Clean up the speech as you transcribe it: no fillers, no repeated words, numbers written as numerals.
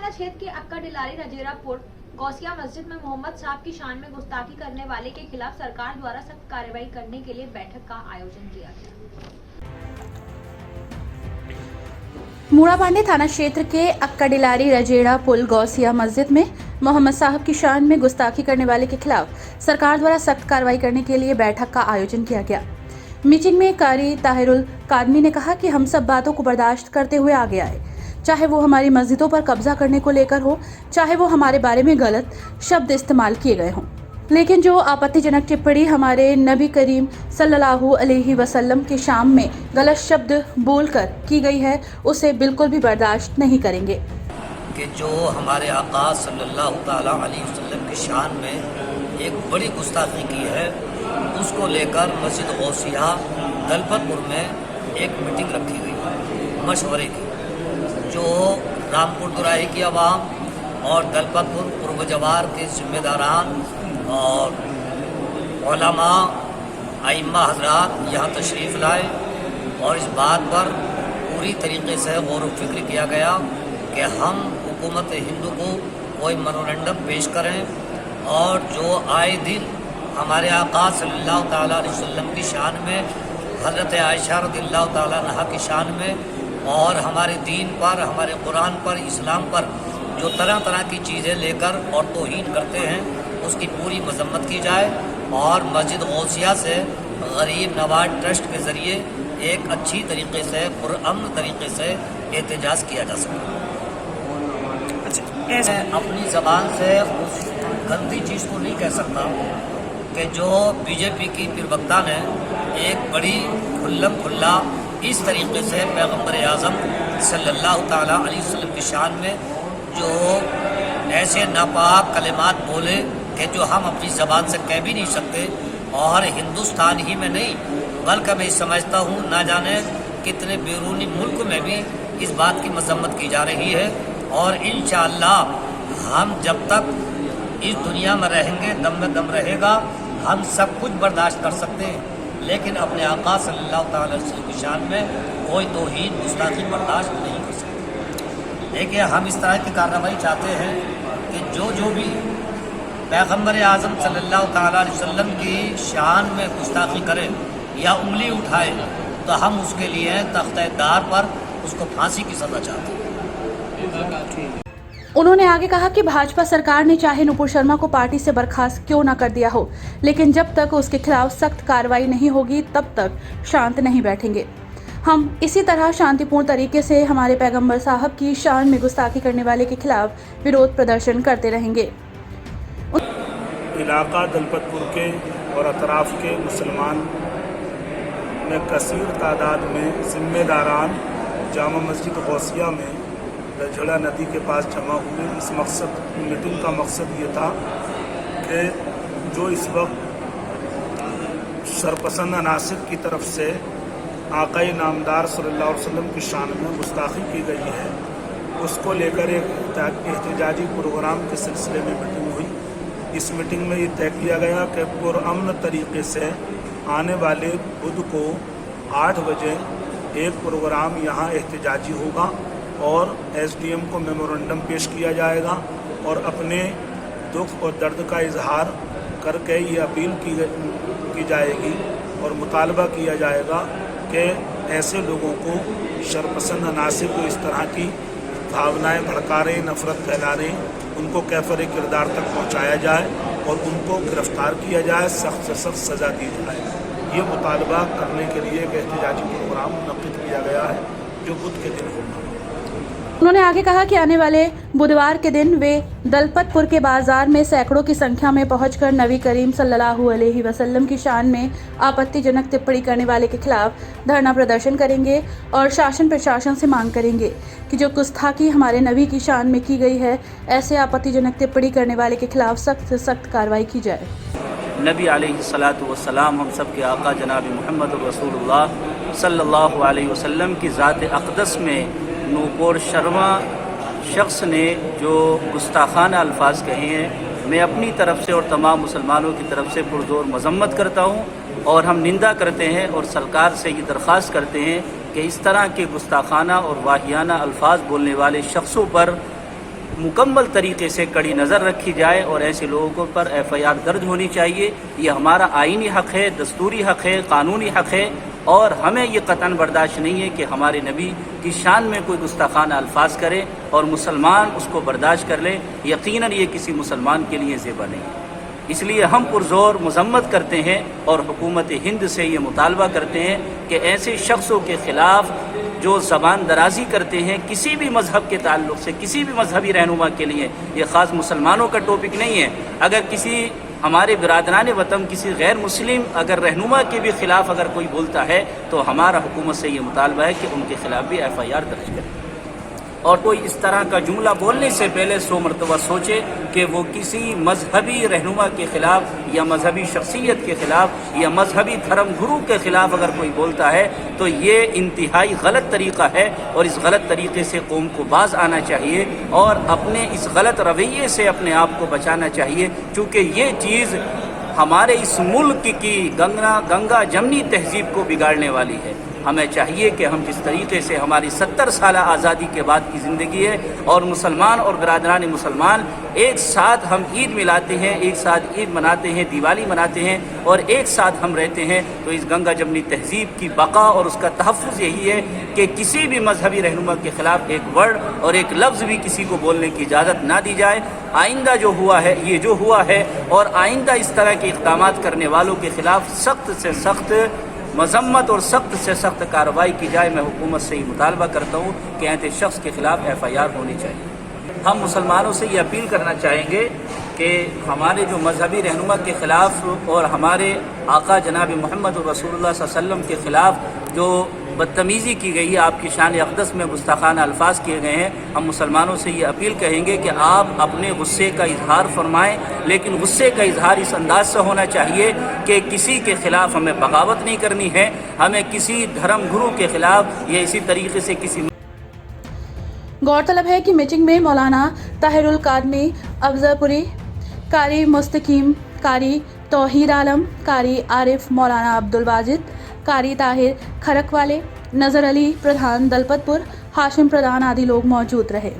थाना क्षेत्र के अक्का डिलारी रजेरापुर गौसिया मस्जिद में मोहम्मद साहब की शान में गुस्ताखी करने वाले के खिलाफ सरकार द्वारा सख्त कार्रवाई करने के लिए बैठक का आयोजन किया गया। मूड़ापांडे थाना क्षेत्र के अक्का डिलारी रजेड़ा पुल गौसिया मस्जिद में मोहम्मद साहब की शान में गुस्ताखी करने वाले के खिलाफ सरकार द्वारा सख्त कार्रवाई करने के लिए बैठक का आयोजन किया गया। मीटिंग में कारी ताहिरुल कादमी ने कहा कि हम सब बातों को बर्दाश्त करते हुए आगे आए, चाहे वो हमारी मस्जिदों पर कब्जा करने को लेकर हो, चाहे वो हमारे बारे में गलत शब्द इस्तेमाल किए गए हों, लेकिन जो आपत्तिजनक टिप्पणी हमारे नबी करीम सल्लल्लाहु अलैहि वसल्लम के शान में गलत शब्द बोलकर की गई है, उसे बिल्कुल भी बर्दाश्त नहीं करेंगे। कि जो हमारे आका सल्लल्लाहु ताला अलैहि वसल्लम की शान में एक बड़ी गुस्ताखी की है, उसको लेकर मस्जिद गौसिया दलपतपुर में एक मीटिंग रखी गई मशवरे की, जो रामपुर दुराही की आवाम और दलपतपुर पूर्व जवार के जिम्मेदारान और उलमा अइम्मा हजरात यहाँ तशरीफ़ लाए और इस बात पर पूरी तरीके से गौर व फिक्र किया गया कि हम हुकूमत हिंदू को कोई मेमोरेंडम पेश करें और जो आए दिन हमारे आका सल्लल्लाहु ताला अलैहि वसल्लम की शान में, हज़रत आयशा रज़ियल्लाहु ताला अन्हा की शान में और हमारे दीन पर, हमारे कुरान पर, इस्लाम पर जो तरह तरह की चीज़ें लेकर और तौहीन करते हैं, उसकी पूरी मजम्मत की जाए और मस्जिद गौसिया से गरीब नवाज ट्रस्ट के ज़रिए एक अच्छी तरीके से पुरअमन तरीके से एहतजाज किया जा सके। मैं अपनी ज़बान से उस गंदी चीज़ को नहीं कह सकता कि जो बीजेपी की प्रवक्ता ने एक बड़ी खुल्लम खुल्ला इस तरीके से पैगम्बर आज़म सल्लल्लाहु ताला अलैहि वसल्लम की शान में जो ऐसे नापाक कलिमात बोले कि जो हम अपनी ज़बान से कह भी नहीं सकते, और हिंदुस्तान ही में नहीं बल्कि मैं समझता हूँ ना जाने कितने बैरूनी मुल्क में भी इस बात की मजम्मत की जा रही है। और इंशाअल्लाह हम जब तक इस दुनिया में रहेंगे, दम में दम रहेगा, हम सब कुछ बर्दाश्त कर सकते हैं, लेकिन अपने आका सल्लल्लाहु ताला अलैहि वसल्लम की शान में कोई तौहीन गुस्ताखी बर्दाश्त नहीं कर सकते। देखिए, हम इस तरह की कार्रवाई चाहते हैं कि जो भी पैगम्बर आज़म सल्लल्लाहु ताला अलैहि वसल्लम की शान में गुस्ताखी करे या उंगली उठाए, तो हम उसके लिए तख्ते-ए-दार पर उसको फांसी की सज़ा चाहते हैं। उन्होंने आगे कहा कि भाजपा सरकार ने चाहे नुपुर शर्मा को पार्टी से बर्खास्त क्यों न कर दिया हो, लेकिन जब तक उसके खिलाफ सख्त कार्रवाई नहीं होगी तब तक शांत नहीं बैठेंगे। हम इसी तरह शांतिपूर्ण तरीके से हमारे पैगंबर साहब की शान में गुस्ताखी करने वाले के खिलाफ विरोध प्रदर्शन करते रहेंगे। इलाका दलपतपुर के और अतराफ के मुसलमान में कसीर तादाद में जिम्मेदारान जामा मस्जिद गौसिया में रजड़ा नदी के पास जमा हुए। इस मीटिंग का मकसद ये था कि जो इस वक्त सरपसंद अनासिर की तरफ से आक़ाए नामदार सल्लल्लाहु अलैहि वसल्लम की शान में गुस्ताखी की गई है, उसको लेकर एक एहतजाजी प्रोग्राम के सिलसिले में मीटिंग हुई। इस मीटिंग में ये तय किया गया कि पुरअमन तरीके से आने वाले बुध को 8 बजे एक प्रोग्राम यहाँ एहतजाजी होगा और एसडीएम को मेमोरेंडम पेश किया जाएगा और अपने दुख और दर्द का इजहार करके ये अपील की जाएगी और मुतालबा किया जाएगा कि ऐसे लोगों को, शरपसंद अनासिर को इस तरह की भावनाएं भड़का रहे, नफ़रत फैला रहे, उनको कैफर किरदार तक पहुंचाया जाए और उनको गिरफ्तार किया जाए, सख्त से सख्त सज़ा दी जाए। ये मुतालबा करने के लिए एक एहतजाजी प्रोग्राम मुनक़्क़िद किया गया है जो बुध के दिन होगा। उन्होंने आगे कहा कि आने वाले बुधवार के दिन वे दलपतपुर के बाजार में सैकड़ों की संख्या में पहुंचकर नबी करीम सल्लल्लाहु अलैहि वसल्लम की शान में आपत्तिजनक टिप्पणी करने वाले के खिलाफ धरना प्रदर्शन करेंगे और शासन प्रशासन से मांग करेंगे कि जो गुस्ताखी हमारे नबी की शान में की गई है, ऐसे आपत्तिजनक टिप्पणी करने वाले के खिलाफ सख्त से सख्त कार्रवाई की जाए। नबी अलैहिस्सलातु वस्सलाम हम सब के आका जनाब मोहम्मद रसूलुल्लाह सल्लल्लाहु अलैहि वसल्लम की ज़ात अक़दस में नुपुर शर्मा शख्स ने जो गुस्ताखाना अल्फाज कहे हैं, मैं अपनी तरफ से और तमाम मुसलमानों की तरफ से पुरज़ोर मज़म्मत करता हूँ और हम निंदा करते हैं और सरकार से ये दरख्वास्त करते हैं कि इस तरह के गुस्ताखाना और वाहियाना अल्फाज बोलने वाले शख्सों पर मुकम्मल तरीके से कड़ी नज़र रखी जाए और ऐसे लोगों पर FIR दर्ज होनी चाहिए। ये हमारा आईनी हक़ है, दस्तूरी हक़ है, कानूनी हक़ है और हमें ये कतन बर्दाश्त नहीं है कि हमारे नबी की शान में कोई गुस्ताखाना अल्फाज करे और मुसलमान उसको बर्दाश्त कर ले। यकीनन ये किसी मुसलमान के लिए ज़ेबा नहीं है। इसलिए हम पुरज़ोर मज़म्मत करते हैं और हुकूमत हिंद से ये मुतालबा करते हैं कि ऐसे शख्सों के ख़िलाफ़ जो ज़बान दराज़ी करते हैं किसी भी मज़हब के ताल्लुक़ से, किसी भी मजहबी रहनुमा के लिए, ये ख़ास मुसलमानों का टॉपिक नहीं है। अगर किसी हमारे बिरादरान वतन किसी गैर मुस्लिम अगर रहनुमा के भी ख़िलाफ़ अगर कोई बोलता है तो हमारा हुकूमत से ये मुतालबा है कि उनके ख़िलाफ़ भी FIR दर्ज करें और कोई इस तरह का जुमला बोलने से पहले 100 मरतबा सोचे कि वो किसी मजहबी रहनुमा के ख़िलाफ़ या मजहबी शख्सियत के ख़िलाफ़ या मजहबी धर्म गुरु के ख़िलाफ़ अगर कोई बोलता है तो ये इंतहाई गलत तरीक़ा है और इस गलत तरीक़े से कौम को बाज आना चाहिए और अपने इस गलत रवैये से अपने आप को बचाना चाहिए, चूँकि ये चीज़ हमारे इस मुल्क की गंगा जमनी तहजीब को बिगाड़ने वाली है। हमें चाहिए कि हम जिस तरीके से हमारी 70 साल आज़ादी के बाद की ज़िंदगी है और मुसलमान और बिरादरान मुसलमान एक साथ हम ईद मिलाते हैं, एक साथ ईद मनाते हैं, दिवाली मनाते हैं और एक साथ हम रहते हैं, तो इस गंगा जमनी तहजीब की बका और उसका तहफ़्फ़ुज़ यही है कि किसी भी मजहबी रहनुमा के ख़िलाफ़ एक वर्ड और एक लफ्ज़ भी किसी को बोलने की इजाज़त ना दी जाए। आइंदा जो हुआ है ये जो हुआ है और आइंदा इस तरह के इक़दामात करने वालों के ख़िलाफ़ सख्त से सख्त मजम्मत और सख्त से सख्त कार्रवाई की जाए। मैं हुकूमत से ही मुतालबा करता हूँ कि ऐसे शख्स के ख़िलाफ़ FIR होनी चाहिए। हम मुसलमानों से ये अपील करना चाहेंगे कि हमारे जो मजहबी रहनुमा के ख़िलाफ़ और हमारे आका जनाब मोहम्मद रसूलुल्लाह सल्लल्लाहु अलैहि वसल्लम के ख़िलाफ़ जो बदतमीज़ी की गई है, आपकी शान अक़दस में गुस्ताखाना अल्फाज किए गए हैं, हम मुसलमानों से ये अपील कहेंगे कि आप अपने गुस्से का इजहार फरमाएं, लेकिन गुस्से का इजहार इस अंदाज से होना चाहिए कि किसी के ख़िलाफ़ हमें बगावत नहीं करनी है, हमें किसी धर्म गुरु के ख़िलाफ़ या इसी तरीके से किसी। गौरतलब है कि मीटिंग में मौलाना ताहिरुल कादमी अफजलपुरी, कारी मुस्तकीम, कारी तौहीद आलम, कारी आरिफ, मौलाना अब्दुल वाजिद, कारी ताहिर खरकवाले, नज़र अली प्रधान दलपतपुर, हाशिम प्रधान आदि लोग मौजूद रहे।